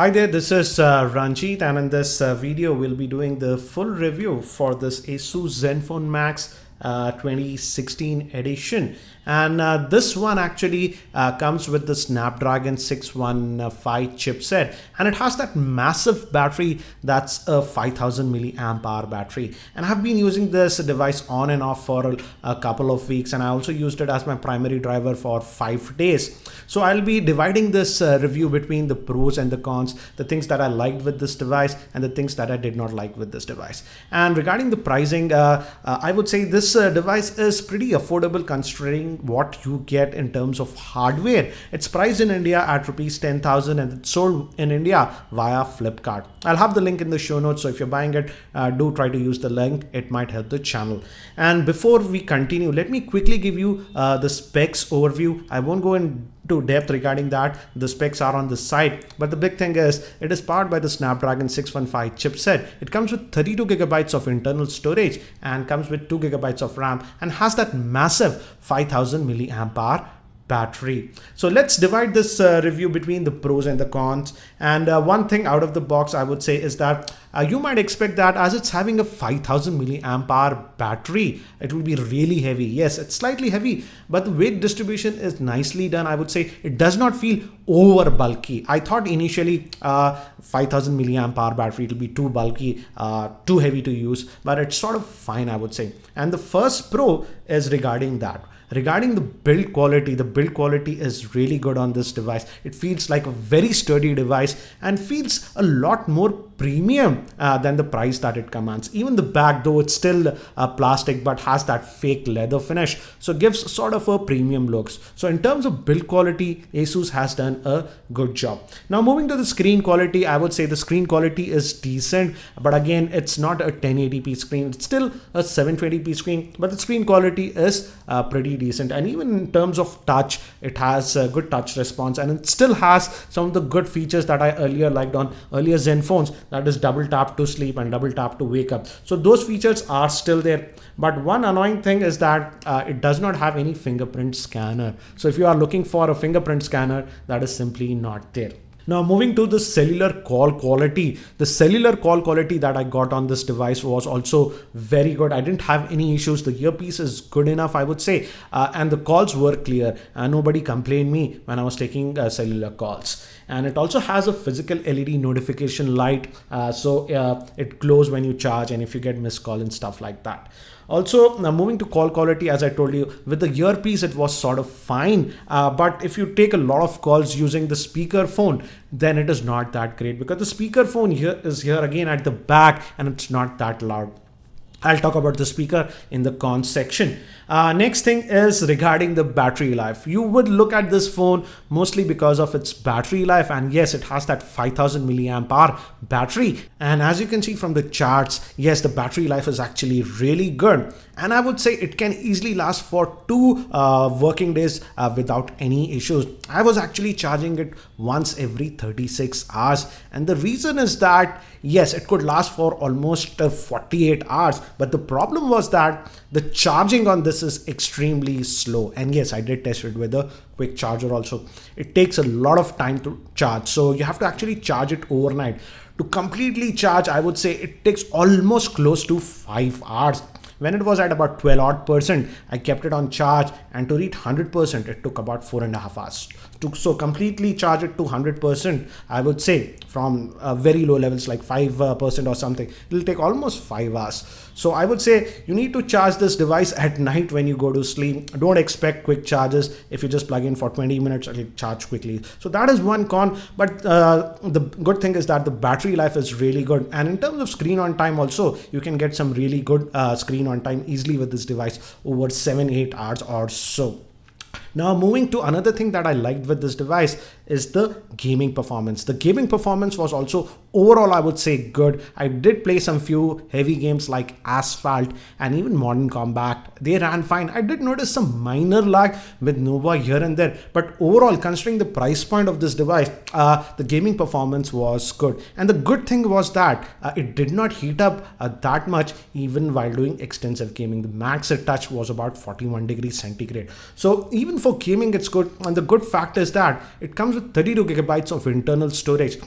Hi there, this is Ranjit, and in this video we'll be doing the full review for this Asus Zenfone Max 2016 edition. And this one actually comes with the Snapdragon 615 chipset, and it has that massive battery that's a 5000 milliamp hour battery. And I've been using this device on and off for a couple of weeks, and I also used it as my primary driver for 5 days. So I'll be dividing this review between the pros and the cons, the things that I liked with this device and the things that I did not like with this device. And regarding the pricing, I would say this device is pretty affordable considering what you get in terms of hardware. It's priced in India at rupees 10,000 and it's sold in India via Flipkart. I'll have the link in the show notes, so if you're buying it, do try to use the link. It might help the channel. And before we continue, let me quickly give you the specs overview. I won't go into depth regarding that. The specs are on the side, but the big thing is it is powered by the Snapdragon 615 chipset. It comes with 32 gigabytes of internal storage and comes with 2 gigabytes of RAM and has that massive 5000 milliamp hour battery. So let's divide this review between the pros and the cons. And one thing out of the box I would say is that you might expect that as it's having a 5000 milliamp hour battery, it will be really heavy. Yes, it's slightly heavy, but the weight distribution is nicely done. I would say it does not feel over bulky. I thought initially 5000 milliamp hour battery will be too bulky, too heavy to use, but it's sort of fine, I would say. And the first pro is regarding that. Regarding the build quality is really good on this device. It feels like a very sturdy device and feels a lot more premium than the price that it commands. Even the back, though it's still plastic but has that fake leather finish, so it gives sort of a premium looks. So in terms of build quality, Asus has done a good job. Now moving to the screen quality, I would say the screen quality is decent, but again, it's not a 1080p screen. It's still a 720p screen, but the screen quality is pretty decent. And even in terms of touch, it has a good touch response, and it still has some of the good features that I earlier liked on earlier Zenphones, that is double tap to sleep and double tap to wake up. So those features are still there, but one annoying thing is that it does not have any fingerprint scanner. So if you are looking for a fingerprint scanner, that is simply not there. Now moving to the cellular call quality, the cellular call quality that I got on this device was also very good. I didn't have any issues. The earpiece is good enough, I would say, and the calls were clear. Nobody complained me when I was taking cellular calls. And it also has a physical LED notification light, so it glows when you charge and if you get missed call and stuff like that. Also, now moving to call quality, as I told you, with the earpiece it was sort of fine, but if you take a lot of calls using the speaker phone, then it is not that great, because the speaker phone here is here again at the back and it's not that loud. I'll talk about the speaker in the cons section. Next thing is regarding the battery life. You would look at this phone mostly because of its battery life, and yes, it has that 5000 milliamp hour battery. And as you can see from the charts, yes, the battery life is actually really good. And I would say it can easily last for 2 working days without any issues. I was actually charging it once every 36 hours. And the reason is that, yes, it could last for almost 48 hours. But the problem was that the charging on this is extremely slow. And yes, I did test it with a quick charger also. It takes a lot of time to charge. So you have to actually charge it overnight. To completely charge, I would say it takes almost close to 5 hours. When it was at about 12%, I kept it on charge, and to reach 100%, it took about 4.5 hours. So completely charge it to 100%, I would say from very low levels like 5% or something, it will take almost 5 hours. So I would say you need to charge this device at night when you go to sleep. Don't expect quick charges. If you just plug in for 20 minutes, it will charge quickly. So that is one con, but the good thing is that the battery life is really good. And in terms of screen on time also, you can get some really good screen on time easily with this device, over 7-8 hours or so. Now moving to another thing that I liked with this device is the gaming performance. The gaming performance was also overall, I would say, good. I did play some few heavy games like Asphalt and even Modern Combat. They ran fine. I did notice some minor lag with Nova here and there, but overall, considering the price point of this device, the gaming performance was good. And the good thing was that it did not heat up that much even while doing extensive gaming. The max it touched was about 41 degrees centigrade. So even for gaming it's good, and the good fact is that it comes with 32 gigabytes of internal storage,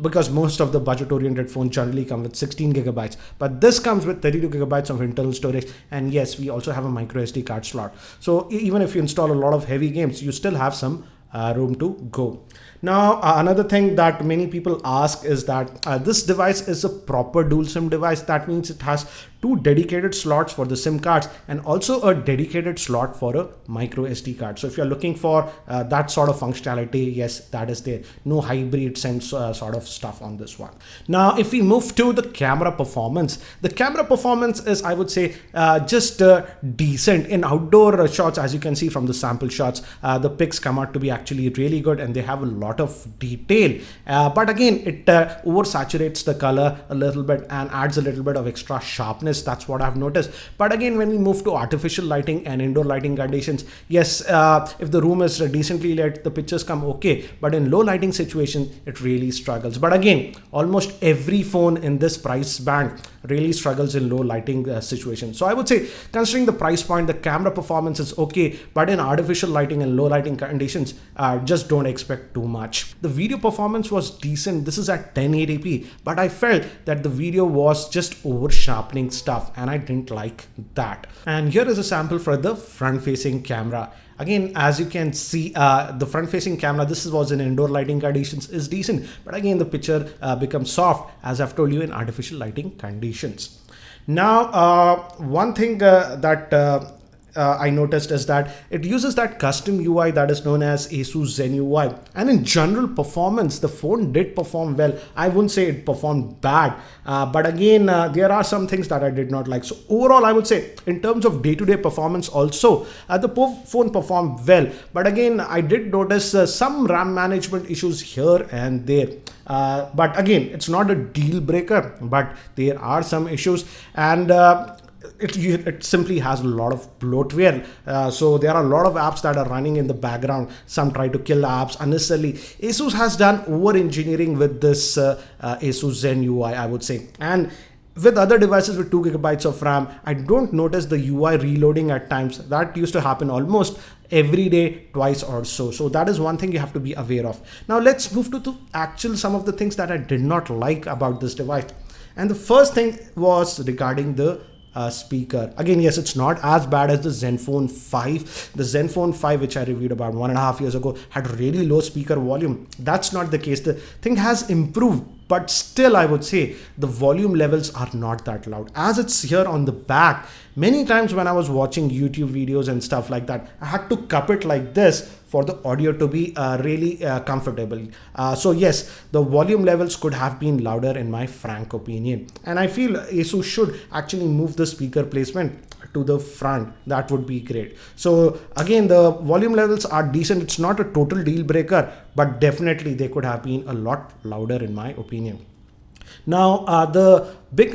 because most of the budget oriented phones generally come with 16 gigabytes, but this comes with 32 gigabytes of internal storage. And yes, we also have a micro SD card slot, so even if you install a lot of heavy games, you still have some room to go. Now, another thing that many people ask is that this device is a proper dual SIM device. That means it has two dedicated slots for the SIM cards and also a dedicated slot for a micro SD card. So if you're looking for that sort of functionality, yes, that is there. No hybrid sense sort of stuff on this one. Now, if we move to the camera performance, the camera performance is, I would say, just decent. In outdoor shots, as you can see from the sample shots, the pics come out to be actually really good, and they have a lot of detail, but again, it oversaturates the color a little bit and adds a little bit of extra sharpness. That's what I've noticed. But again, when we move to artificial lighting and indoor lighting conditions, yes, if the room is decently lit, the pictures come okay, but in low lighting situation, it really struggles. But again, almost every phone in this price band really struggles in low lighting situation. So I would say, considering the price point, the camera performance is okay, but in artificial lighting and low lighting conditions, just don't expect too much. The video performance was decent. This is at 1080p, but I felt that the video was just over sharpening stuff, and I didn't like that. And here is a sample for the front facing camera. Again, as you can see, the front facing camera, this was in indoor lighting conditions, is decent, but again, the picture becomes soft, as I've told you, in artificial lighting conditions. Now, one thing that I noticed is that it uses that custom UI that is known as ASUS Zen UI, and in general performance, the phone did perform well. I wouldn't say it performed bad, but again, there are some things that I did not like. So overall, I would say in terms of day-to-day performance also, the phone performed well, but again, I did notice some RAM management issues here and there. But again, it's not a deal breaker, but there are some issues, and it simply has a lot of bloatware. So there are a lot of apps that are running in the background. Some try to kill apps unnecessarily. ASUS has done over engineering with this ASUS Zen UI, I would say. And with other devices with 2 gigabytes of RAM, I don't notice the UI reloading at times. That used to happen almost every day, twice or so. So that is one thing you have to be aware of. Now let's move to some of the things that I did not like about this device. And the first thing was regarding the speaker. Again, yes, it's not as bad as the Zenfone 5. The Zenfone 5, which I reviewed about 1.5 years ago, had really low speaker volume. That's not the case. The thing has improved, but still I would say the volume levels are not that loud. As it's here on the back, many times when I was watching YouTube videos and stuff like that, I had to cup it like this for the audio to be really comfortable. So yes, the volume levels could have been louder in my frank opinion. And I feel ASUS should actually move the speaker placement to the front. That would be great. So again, the volume levels are decent. It's not a total deal breaker, but definitely they could have been a lot louder in my opinion. Now,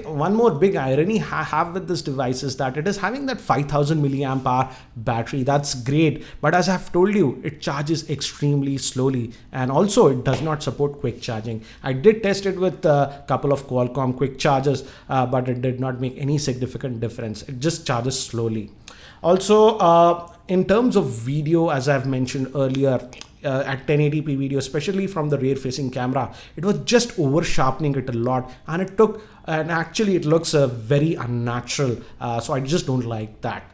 one more big irony I have with this device is that it is having that 5000 milliamp hour battery. That's great, but as I've told you, it charges extremely slowly, and also it does not support quick charging. I did test it with a couple of Qualcomm quick chargers, but it did not make any significant difference. It just charges slowly. Also, in terms of video, as I've mentioned earlier, at 1080p video, especially from the rear facing camera, it was just over sharpening it a lot, and actually it looks very unnatural. So I just don't like that.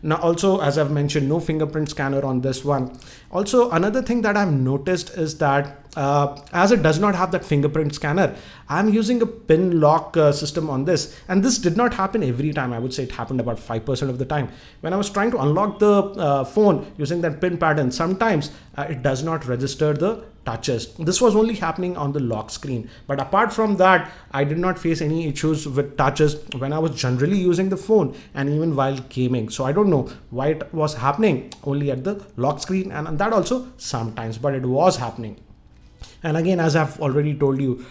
Now also, as I've mentioned, no fingerprint scanner on this one. Also, another thing that I've noticed is that as it does not have that fingerprint scanner, I'm using a pin lock system on this, and this did not happen every time. I would say it happened about 5% of the time. When I was trying to unlock the phone using that pin pattern, sometimes it does not register the touches. This was only happening on the lock screen, but apart from that, I did not face any issues with touches when I was generally using the phone and even while gaming. So I don't know why it was happening only at the lock screen, and that also sometimes, but it was happening. And again, as I've already told you,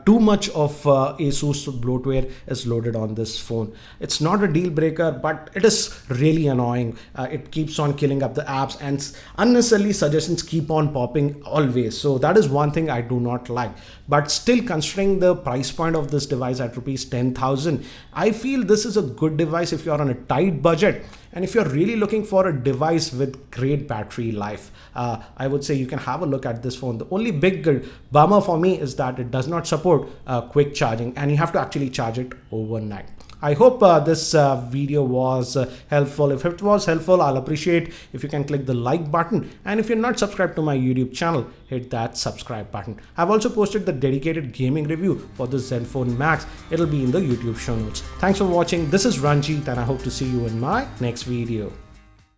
too much of ASUS bloatware is loaded on this phone. It's not a deal breaker, but it is really annoying. It keeps on killing up the apps, and unnecessarily suggestions keep on popping always. So that is one thing I do not like. But still, considering the price point of this device at rupees 10,000, I feel this is a good device if you are on a tight budget. And if you're really looking for a device with great battery life, I would say you can have a look at this phone. The only big bummer for me is that it does not support quick charging, and you have to actually charge it overnight. I hope this video was helpful. If it was helpful, I'll appreciate if you can click the like button. And if you're not subscribed to my YouTube channel, hit that subscribe button. I've also posted the dedicated gaming review for the Zenfone Max. It'll be in the YouTube show notes. Thanks for watching. This is Ranjit, and I hope to see you in my next video.